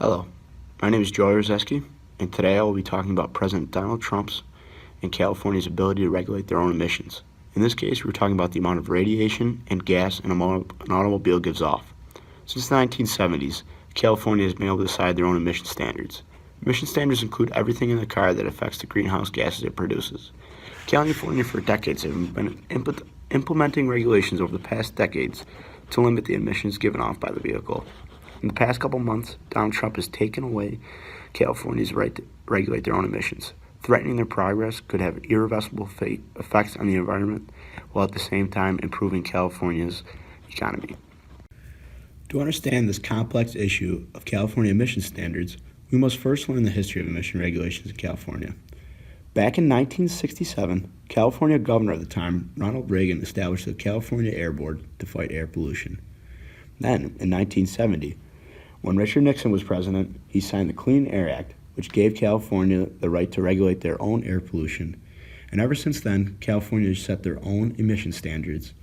Hello, my name is Rozeski, and today I will be talking about President Donald Trump's and California's ability to regulate their own emissions. In this case, we're talking about the amount of radiation and gas an automobile gives off. Since the 1970s, California has been able to decide their own emission standards. Emission standards include everything in the car that affects the greenhouse gases it produces. California for decades have been implementing regulations over the past decades to limit the emissions given off by the vehicle. In the past couple months, Donald Trump has taken away California's right to regulate their own emissions. Threatening their progress could have irreversible effects on the environment, while at the same time improving California's economy. To understand this complex issue of California emission standards, we must first learn the history of emission regulations in California. Back in 1967, California governor at the time, Ronald Reagan, established the California Air Board to fight air pollution. Then, in 1970, when Richard Nixon was president, he signed the Clean Air Act, which gave California the right to regulate their own air pollution. And ever since then, California has set their own emission standards.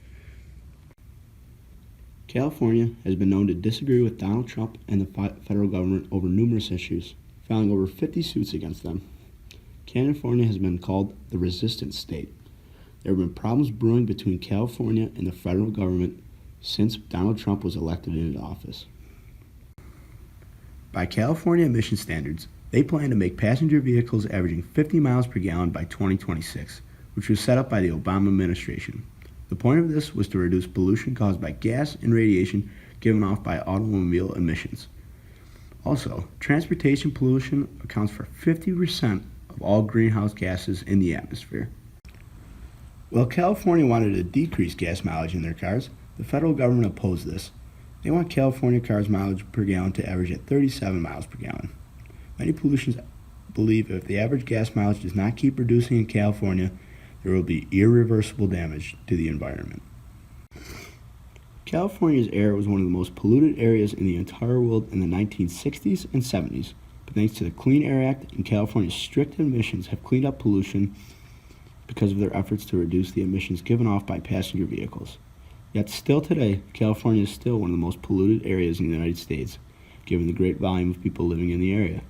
California has been known to disagree with Donald Trump and the federal government over numerous issues, filing over 50 suits against them. California has been called the resistance state. There have been problems brewing between California and the federal government since Donald Trump was elected into office. By California emission standards, they plan to make passenger vehicles averaging 50 miles per gallon by 2026, which was set up by the Obama administration. The point of this was to reduce pollution caused by gas and radiation given off by automobile emissions. Also, transportation pollution accounts for 50% of all greenhouse gases in the atmosphere. While California wanted to decrease gas mileage in their cars, the federal government opposed this. They want California cars' mileage per gallon to average at 37 miles per gallon. Many polluters believe if the average gas mileage does not keep reducing in California, there will be irreversible damage to the environment. California's air was one of the most polluted areas in the entire world in the 1960s and 70s, but thanks to the Clean Air Act and California's strict emissions have cleaned up pollution because of their efforts to reduce the emissions given off by passenger vehicles. Yet still today, California is still one of the most polluted areas in the United States, given the great volume of people living in the area.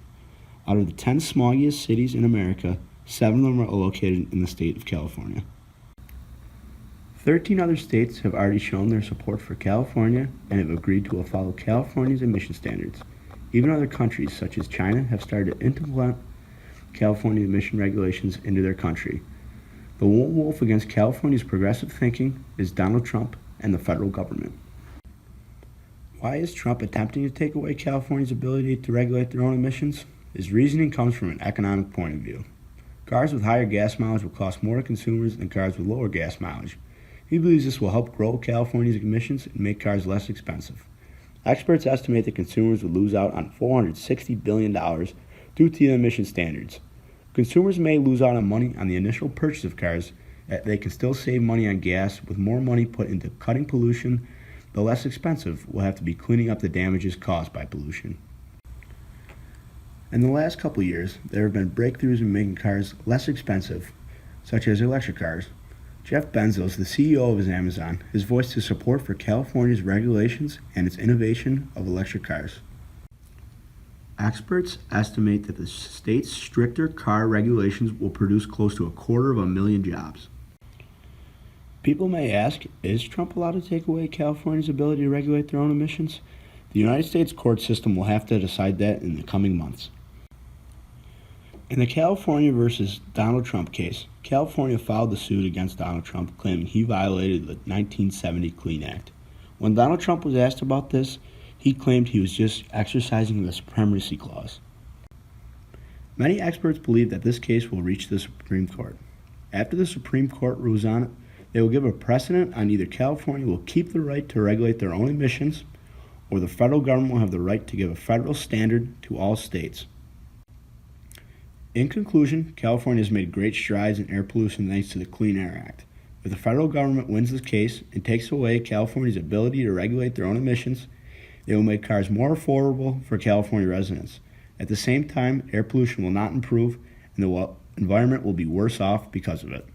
Out of the 10 smoggiest cities in America, 7 of them are located in the state of California. 13 other states have already shown their support for California and have agreed to follow California's emission standards. Even other countries, such as China, have started to implement California emission regulations into their country. The lone wolf against California's progressive thinking is Donald Trump and the federal government. Why is Trump attempting to take away California's ability to regulate their own emissions? His reasoning comes from an economic point of view. Cars with higher gas mileage will cost more to consumers than cars with lower gas mileage. He believes this will help grow California's emissions and make cars less expensive. Experts estimate that consumers would lose out on $460 billion due to the emission standards. Consumers may lose out on money on the initial purchase of cars, yet they can still save money on gas with more money put into cutting pollution. The less expensive will have to be cleaning up the damages caused by pollution. In the last couple years, there have been breakthroughs in making cars less expensive, such as electric cars. Jeff Bezos, the CEO of Amazon, has voiced his support for California's regulations and its innovation of electric cars. Experts estimate that the state's stricter car regulations will produce close to 250,000 jobs. People may ask, is Trump allowed to take away California's ability to regulate their own emissions? The United States court system will have to decide that in the coming months. In the California versus Donald Trump case, California filed the suit against Donald Trump, claiming he violated the 1970 Clean Act. When Donald Trump was asked about this, he claimed he was just exercising the supremacy clause. Many experts believe that this case will reach the Supreme Court. After the Supreme Court rules on it, they will give a precedent on either California will keep the right to regulate their own emissions, or the federal government will have the right to give a federal standard to all states. In conclusion, California has made great strides in air pollution thanks to the Clean Air Act. If the federal government wins this case and takes away California's ability to regulate their own emissions, they will make cars more affordable for California residents. At the same time, air pollution will not improve and the environment will be worse off because of it.